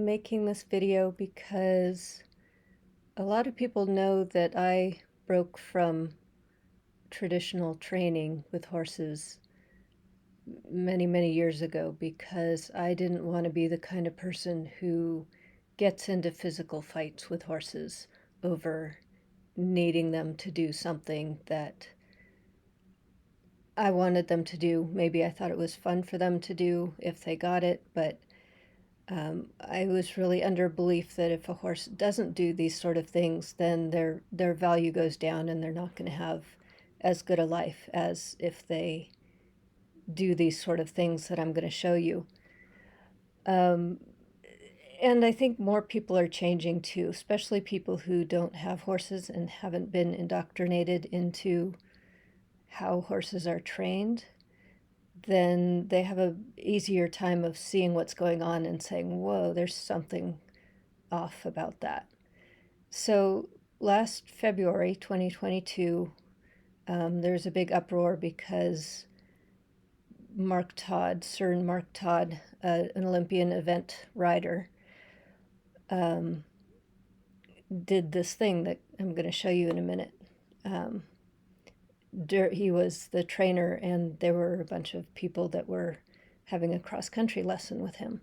Making this video because a lot of people know that I broke from traditional training with horses many years ago because I didn't want to be the kind of person who gets into physical fights with horses over needing them to do something that I wanted them to do. Maybe I thought it was fun for them to do if they got it, but I was really under belief that if a horse doesn't do these sort of things, then their value goes down and they're not going to have as good a life as if they do these sort of things that I'm going to show you. And I think more people are changing too, especially people who don't have horses and haven't been indoctrinated into how horses are trained. Then they have a easier time of seeing what's going on and saying, whoa, there's something off about that. So last February 2022, there's a big uproar because Mark Todd, Sir Mark Todd, an Olympian event rider, did this thing that I'm going to show you in a minute. He was the trainer, and there were a bunch of people that were having a cross-country lesson with him.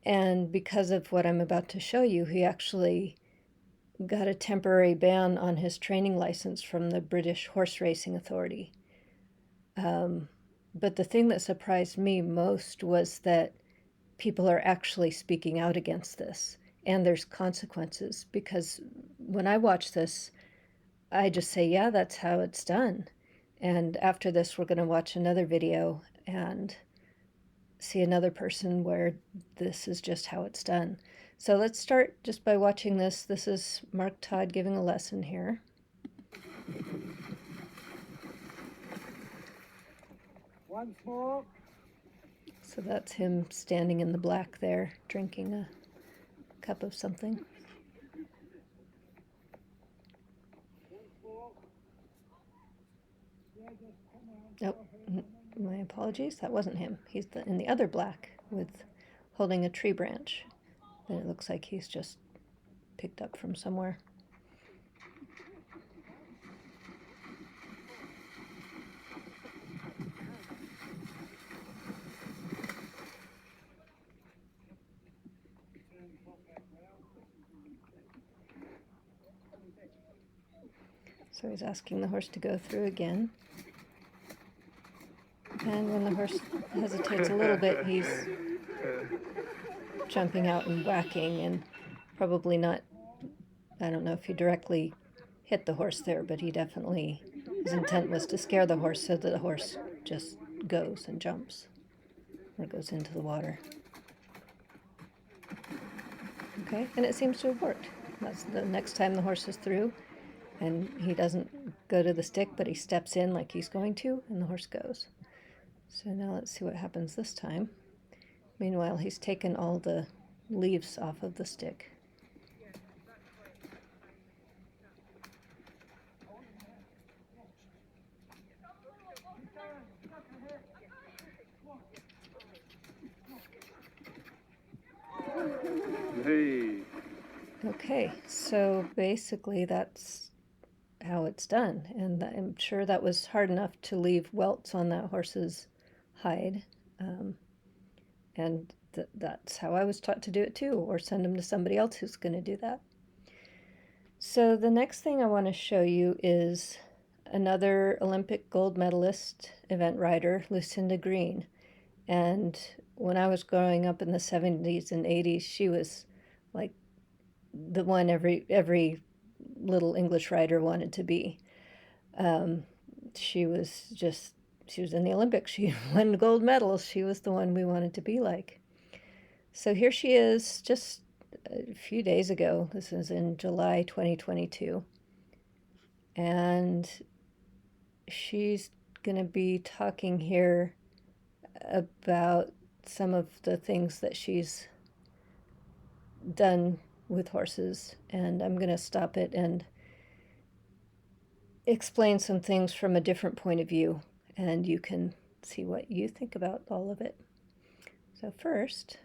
And because of what I'm about to show you, he actually got a temporary ban on his training license from the British Horse Racing Authority. But the thing that surprised me most was that people are actually speaking out against this, and there's consequences, because when I watch this, I just say, yeah, that's how it's done. And after this, we're going to watch another video and see another person where this is just how it's done. So let's start just by watching this. This is Mark Todd giving a lesson here. Once more. So that's him standing in the black there, drinking a cup of something. Oh, my apologies, that wasn't him. He's in the other black with holding a tree branch that it looks like he's just picked up from somewhere. So he's asking the horse to go through again. And when the horse hesitates a little bit, he's jumping out and whacking, and probably not, I don't know if he directly hit the horse there, but he definitely, his intent was to scare the horse so that the horse just goes and jumps or goes into the water. Okay, and it seems to have worked. That's the next time the horse is through, and he doesn't go to the stick, but he steps in like he's going to, and the horse goes. So now let's see what happens this time. Meanwhile, he's taken all the leaves off of the stick. Hey. Okay, so basically that's how it's done, and I'm sure that was hard enough to leave welts on that horse's hide, and that's how I was taught to do it too, or send him to somebody else who's going to do that. So the next thing I want to show you is another Olympic gold medalist event rider, Lucinda Green. And when I was growing up in the 70s and 80s, she was like the one every little English rider wanted to be. She was in the Olympics. She won gold medals. She was the one we wanted to be like. So here she is just a few days ago. This is in July 2022. And she's going to be talking here about some of the things that she's done with horses, and I'm going to stop it and explain some things from a different point of view, and you can see what you think about all of it. So first,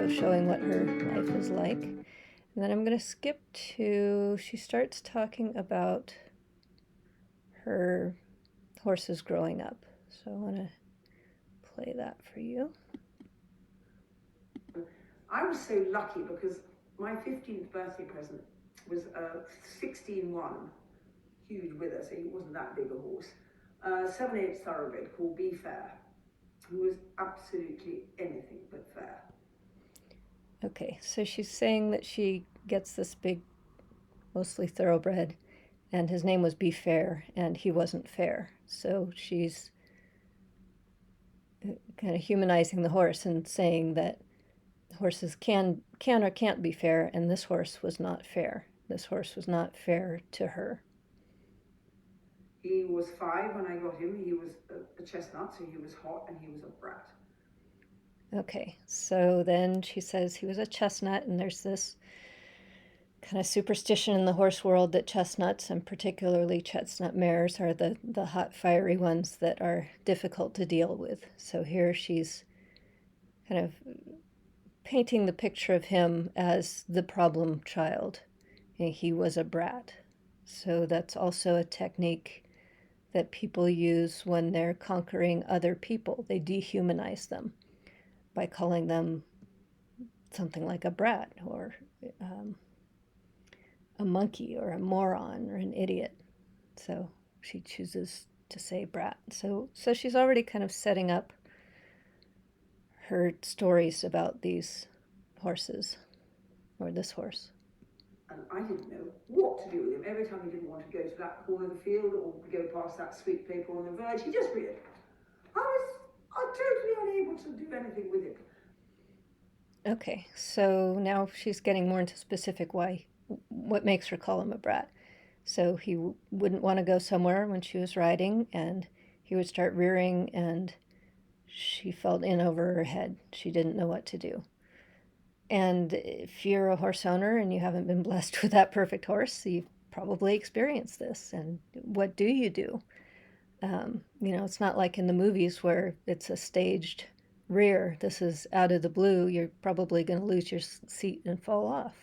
showing what her life is like. And then I'm going to skip to, she starts talking about her horses growing up. So I want to play that for you. I was so lucky because my 15th birthday present was a 16-1, huge wither, so he wasn't that big a horse. 7/8 thoroughbred called Be Fair, who was absolutely anything but fair. Okay, so she's saying that she gets this big, mostly thoroughbred, and his name was Be Fair, and he wasn't fair. So she's kind of humanizing the horse and saying that horses can or can't be fair, and this horse was not fair. This horse was not fair to her. He was 5 when I got him. He was a chestnut, so he was hot and he was a brat. Okay, so then she says he was a chestnut, and there's this kind of superstition in the horse world that chestnuts, and particularly chestnut mares, are the hot, fiery ones that are difficult to deal with. So here she's kind of painting the picture of him as the problem child. He was a brat. So that's also a technique that people use when they're conquering other people. They dehumanize them by calling them something like a brat or a monkey or a moron or an idiot. So she chooses to say brat. So she's already kind of setting up her stories about these horses, or this horse. And I didn't know what to do with him. Every time he didn't want to go to that corner of the field or go past that sweet paper on the verge, he just reared. I was totally unable to do anything with him. Okay, so now she's getting more into specific what makes her call him a brat. So he wouldn't want to go somewhere when she was riding, and he would start rearing, and she felt in over her head. She didn't know what to do. And if you're a horse owner and you haven't been blessed with that perfect horse, you've probably experienced this. And what do you do? It's not like in the movies where it's a staged rear. This is out of the blue. You're probably going to lose your seat and fall off.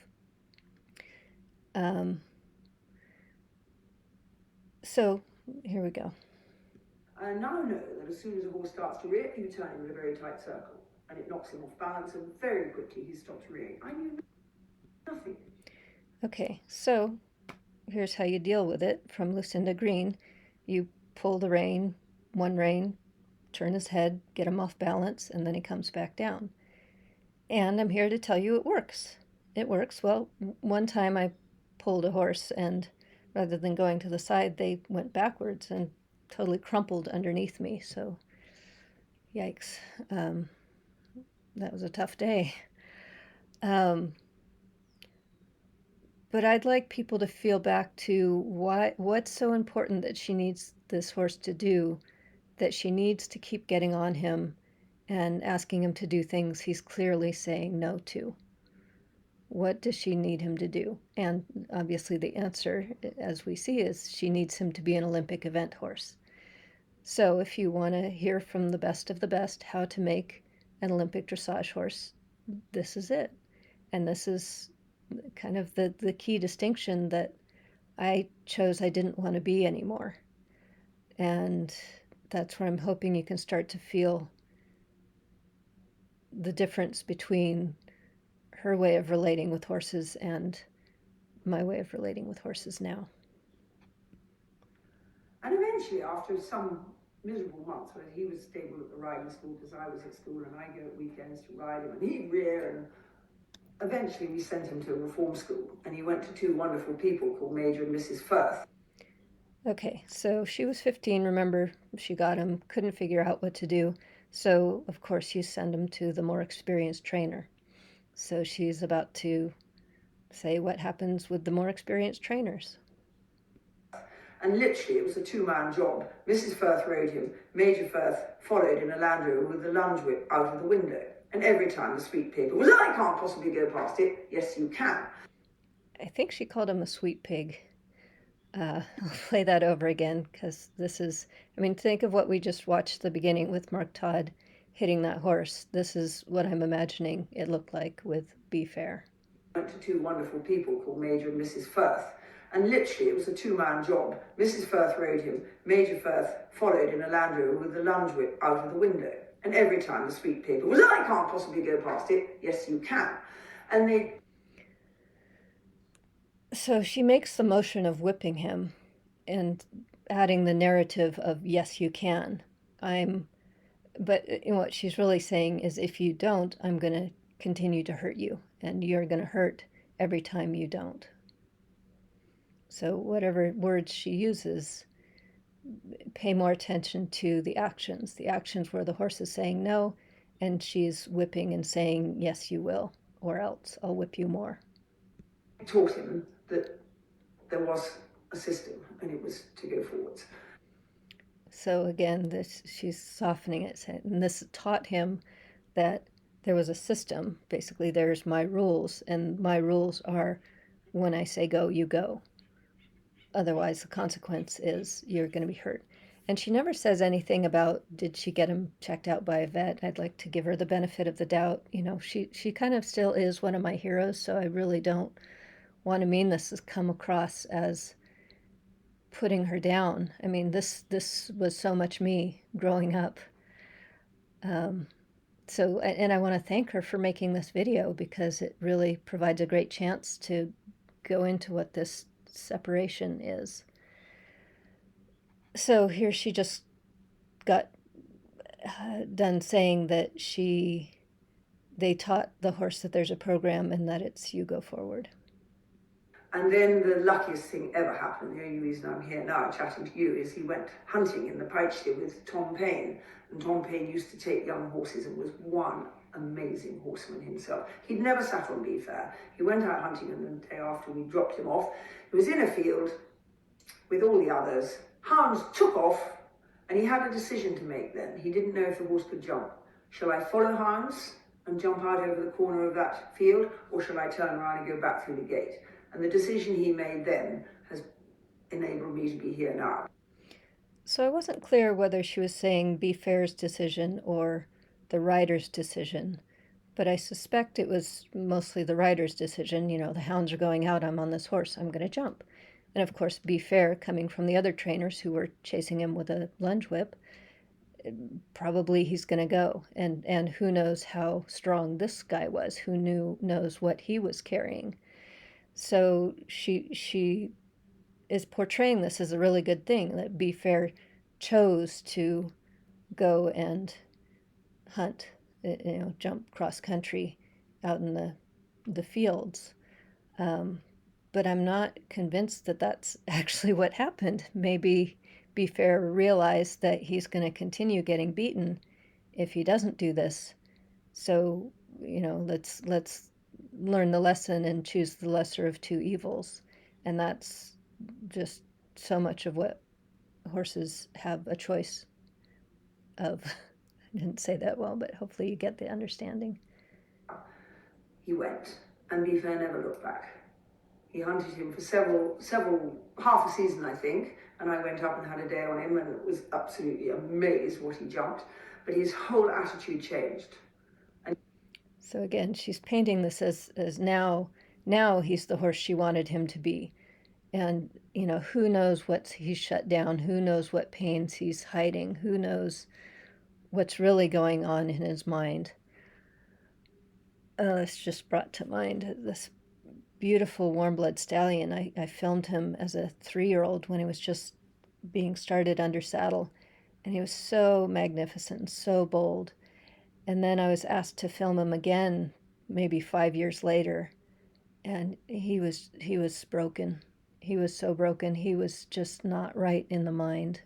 So here we go. I now know that as soon as a horse starts to rear, you turn him in a very tight circle, and it knocks him off balance, and very quickly he stops rearing. I knew nothing. Okay, so here's how you deal with it from Lucinda Green. You pull the rein, one rein, turn his head, get him off balance, and then he comes back down. And I'm here to tell you it works. It works. Well, one time I pulled a horse, and rather than going to the side, they went backwards and totally crumpled underneath me. So, yikes. That was a tough day. But I'd like people to feel back to what's so important that she needs this horse to do, that she needs to keep getting on him and asking him to do things he's clearly saying no to. What does she need him to do? And obviously the answer, as we see, is she needs him to be an Olympic event horse. So if you want to hear from the best of the best how to make an Olympic dressage horse, this is it. And this is kind of the key distinction that I chose I didn't want to be anymore. And that's where I'm hoping you can start to feel the difference between her way of relating with horses and my way of relating with horses now. And eventually, after some miserable months when he was stable at the riding school because I was at school and I go at weekends to ride him and he'd rear, and eventually we sent him to a reform school and he went to 2 wonderful people called Major and Mrs. Firth. Okay, so she was 15, remember, she got him, couldn't figure out what to do. So, of course, you send him to the more experienced trainer. So she's about to say what happens with the more experienced trainers. And literally, it was a 2-man job. Mrs. Firth rode him. Major Firth followed in a Land Rover with the lunge whip out of the window. And every time the sweet paper was, I can't possibly go past it. Yes, you can. I think she called him a sweet pig. I'll play that over again because this is, think of what we just watched at the beginning with Mark Todd hitting that horse. This is what I'm imagining it looked like with Be Fair. Went to two wonderful people called Major and Mrs. Firth. And literally, it was a two-man job. Mrs. Firth rode him. Major Firth followed in a Land Rover with the lunge whip out of the window. And every time the street paper was, I can't possibly go past it. Yes, you can. And they... So she makes the motion of whipping him and adding the narrative of, yes, you can. But what she's really saying is, if you don't, I'm going to continue to hurt you. And you're going to hurt every time you don't. So whatever words she uses, pay more attention to the actions. The actions where the horse is saying no, and she's whipping and saying, yes, you will, or else I'll whip you more. I taught him that there was a system, and it was to go forwards. So again, she's softening it, and this taught him that there was a system. Basically, there's my rules, and my rules are, when I say go, you go. Otherwise, the consequence is you're going to be hurt. And she never says anything about, did she get him checked out by a vet? I'd like to give her the benefit of the doubt. She kind of still is one of my heroes, so I really don't want to mean this has come across as putting her down. I mean, this was so much me growing up. And I want to thank her for making this video, because it really provides a great chance to go into what this separation is. So here she just got done saying that they taught the horse that there's a program and that it's you go forward. And then the luckiest thing ever happened, the only reason I'm here now chatting to you, is he went hunting in the Pikeshire with Tom Paine. And Tom Paine used to take young horses and was one amazing horseman himself. He'd never sat on Be Fair. He went out hunting, and the day after we dropped him off, he was in a field with all the others. Hounds took off, and he had a decision to make then. He didn't know if the horse could jump. Shall I follow hounds and jump out over the corner of that field, or shall I turn around and go back through the gate? And the decision he made then has enabled me to be here now. So I wasn't clear whether she was saying Be Fair's decision or the rider's decision, but I suspect it was mostly the rider's decision. The hounds are going out, I'm on this horse, I'm going to jump. And of course, Be Fair, coming from the other trainers who were chasing him with a lunge whip, probably he's going to go. And who knows how strong this guy was, who knows what he was carrying. So she is portraying this as a really good thing, that Be Fair chose to go and hunt, jump cross country out in the fields. But I'm not convinced that that's actually what happened. Maybe Be Fair realized that he's going to continue getting beaten if he doesn't do this. So, let's learn the lesson and choose the lesser of two evils. And that's just so much of what horses have a choice of. I didn't say that well, but hopefully you get the understanding. He went, and Be Fair never looked back. He hunted him for several, half a season, I think, and I went up and had a day on him and was absolutely amazed what he jumped. But his whole attitude changed. So again, she's painting this as now he's the horse she wanted him to be. And, who knows what he's shut down, who knows what pains he's hiding, who knows what's really going on in his mind. This just brought to mind this beautiful warm-blood stallion. I filmed him as a 3-year-old when he was just being started under saddle. And he was so magnificent and so bold. And then I was asked to film him again, maybe 5 years later, and he was broken. He was so broken. He was just not right in the mind.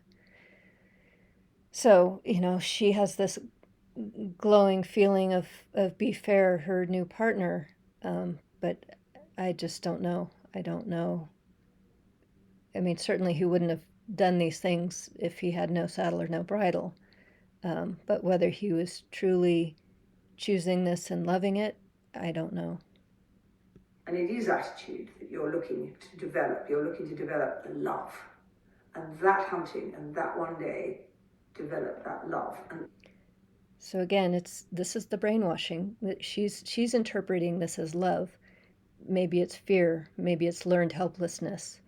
So, she has this glowing feeling of Be Fair, her new partner, but I just don't know. I don't know. I mean, certainly he wouldn't have done these things if he had no saddle or no bridle. But whether he was truly choosing this and loving it, I don't know. And it is attitude that you're looking to develop. You're looking to develop the love. And that hunting and that one day developed that love. So again, this is the brainwashing. She's interpreting this as love. Maybe it's fear. Maybe it's learned helplessness.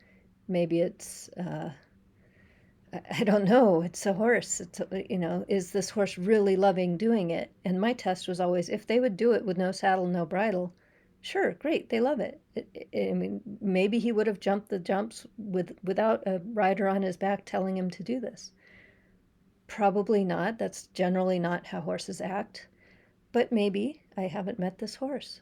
Maybe it's I don't know. It's a horse. Is this horse really loving doing it? And my test was always if they would do it with no saddle, no bridle, sure, great, they love it. I mean, maybe he would have jumped the jumps without a rider on his back telling him to do this. Probably not. That's generally not how horses act. But maybe I haven't met this horse.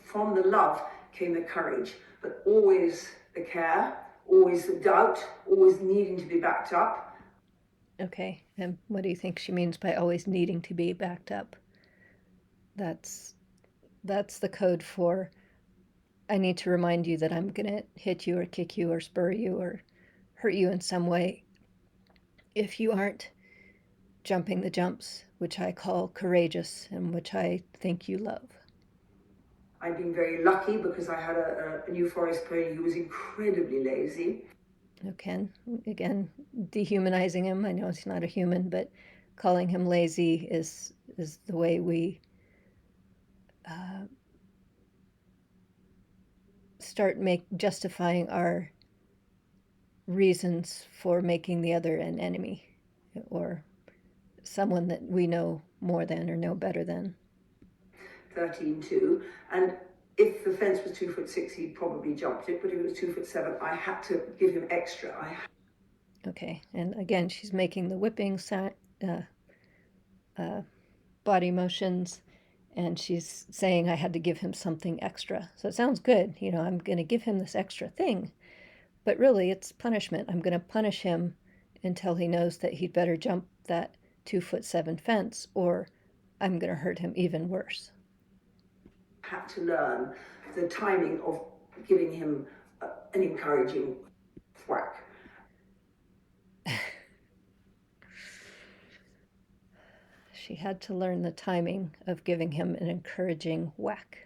From the love came the courage, but always the care, always the doubt, always needing to be backed up. Okay, and what do you think she means by always needing to be backed up? That's the code for I need to remind you that I'm going to hit you or kick you or spur you or hurt you in some way if you aren't jumping the jumps, which I call courageous and which I think you love. I've been very lucky because I had a New Forest pony who was incredibly lazy. Okay, again, dehumanizing him. I know he's not a human, but calling him lazy is the way we start justifying our reasons for making the other an enemy or someone that we know more than or know better than. 13.2, and if the fence was 2'6", he'd probably jumped it, but if it was 2'7", I had to give him extra. Okay, and again, she's making the whipping body motions, and she's saying I had to give him something extra. So it sounds good, I'm going to give him this extra thing, but really it's punishment. I'm going to punish him until he knows that he'd better jump that 2'7" fence, or I'm going to hurt him even worse. Had to learn the timing of giving him an encouraging whack. She had to learn the timing of giving him an encouraging whack.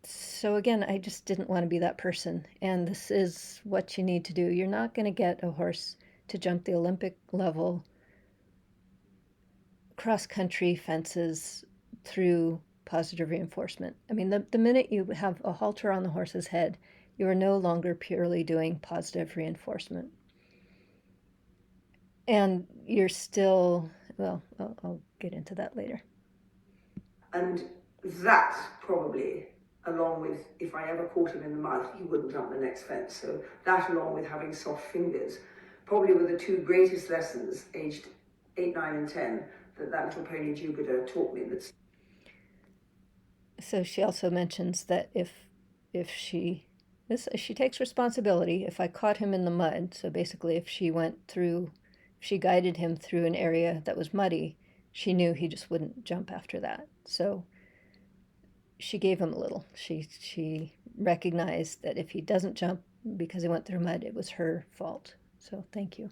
So again, I just didn't want to be that person. And this is what you need to do. You're not going to get a horse to jump the Olympic level cross-country fences through positive reinforcement. I mean, the minute you have a halter on the horse's head, you are no longer purely doing positive reinforcement. And you're still, well, I'll get into that later. And that probably, along with if I ever caught him in the mouth, he wouldn't jump the next fence. So that, along with having soft fingers, probably were the two greatest lessons, aged 8, 9, and 10, that little pony Jupiter taught me. So she also mentions that if she takes responsibility, if I caught him in the mud, so basically if she guided him through an area that was muddy, she knew he just wouldn't jump after that. So she gave him a little. She recognized that if he doesn't jump because he went through mud, it was her fault. So thank you.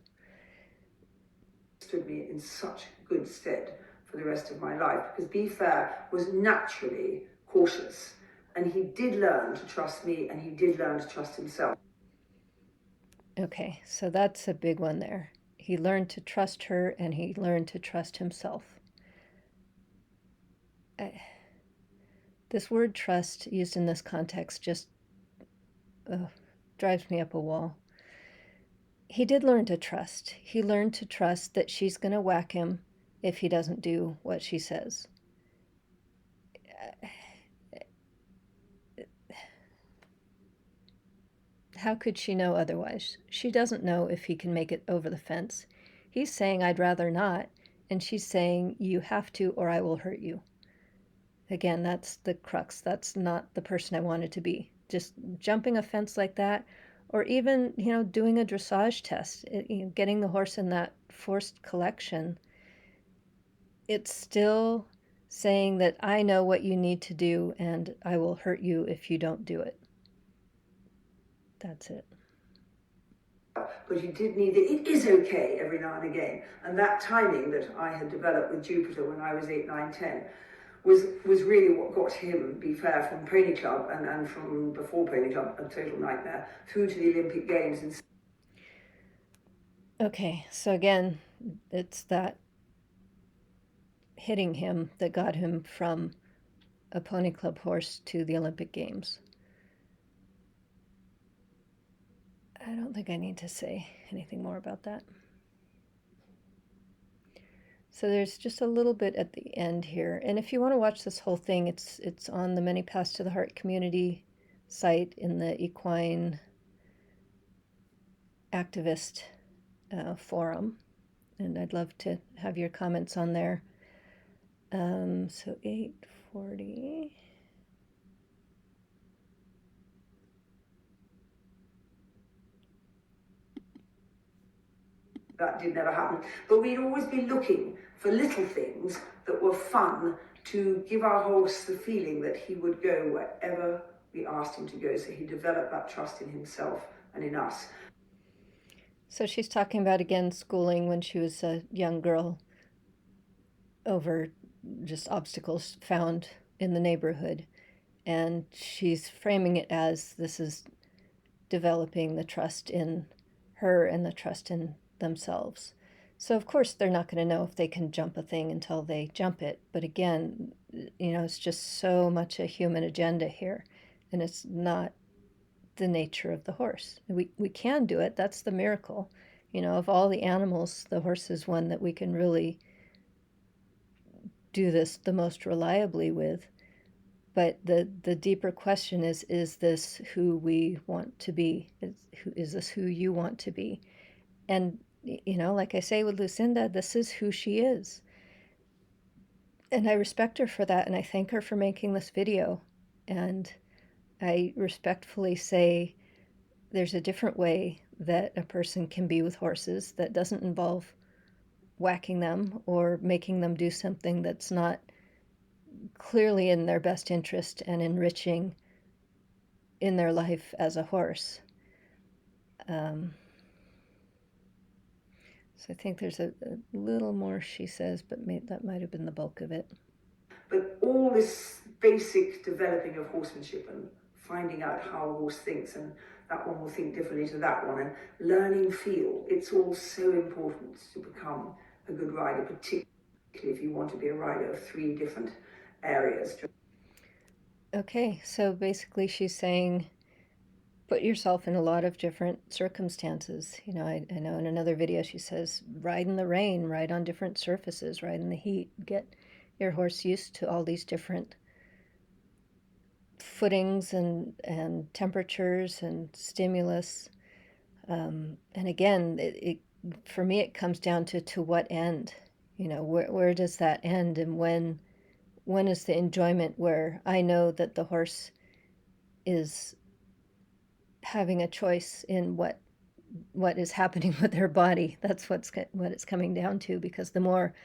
Stood me in such good stead for the rest of my life, because Be Fair was naturally cautious, and he did learn to trust me, and he did learn to trust himself. Okay, so that's a big one there. He learned to trust her, and he learned to trust himself. This word trust used in this context just drives me up a wall. He did learn to trust. He learned to trust that she's going to whack him if he doesn't do what she says. How could she know otherwise? She doesn't know if he can make it over the fence. He's saying, I'd rather not, and she's saying, you have to or I will hurt you. Again, that's the crux. That's not the person I wanted to be. Just jumping a fence like that, or even, doing a dressage test, getting the horse in that forced collection, it's still saying that I know what you need to do and I will hurt you if you don't do it. That's it. But you did need it is okay every now and again. And that timing that I had developed with Jupiter when I was 8, 9, 10 was really what got him, Be Fair, from Pony Club and from before Pony Club, a total nightmare, through to the Olympic Games. Okay, so again, it's that hitting him that got him from a pony club horse to the Olympic Games. I don't think I need to say anything more about that. So there's just a little bit at the end here. And if you want to watch this whole thing, it's on the Many Paths to the Heart community site in the equine activist forum. And I'd love to have your comments on there. So 8:40. That did never happen. But we'd always be looking for little things that were fun to give our horse the feeling that he would go wherever we asked him to go. So he developed that trust in himself and in us. So she's talking about, again, schooling when she was a young girl over just obstacles found in the neighborhood. And she's framing it as this is developing the trust in her and the trust in themselves. So of course they're not going to know if they can jump a thing until they jump it. But again, it's just so much a human agenda here, and it's not the nature of the horse. We can do it. That's the miracle. Of all the animals, the horse is one that we can really do this the most reliably with. But the deeper question is this who we want to be? Is this who you want to be? And, like I say with Lucinda, this is who she is. And I respect her for that, and I thank her for making this video. And I respectfully say there's a different way that a person can be with horses that doesn't involve whacking them or making them do something that's not clearly in their best interest and enriching in their life as a horse. So I think there's a little more she says, but that might have been the bulk of it. But all this basic developing of horsemanship and finding out how a horse thinks, and that one will think differently to that one, and learning feel, it's all so important to become a good rider, particularly if you want to be a rider of 3 different areas. Okay, so basically she's saying put yourself in a lot of different circumstances. I know in another video she says ride in the rain, ride on different surfaces, ride in the heat, get your horse used to all these different footings and temperatures and stimulus. And again, for me it comes down to what end. Where does that end, and when is the enjoyment where I know that the horse is having a choice in what is happening with their body? That's what it's coming down to, because the more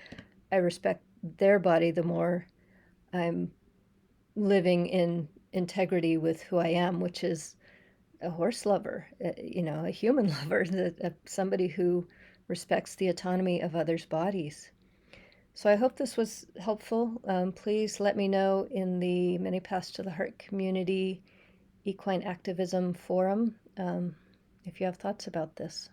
I respect their body, the more I'm living in integrity with who I am, which is a horse lover, a human lover, somebody who respects the autonomy of others' bodies. So I hope this was helpful. Please let me know in the Many Paths to the Heart community equine activism forum if you have thoughts about this.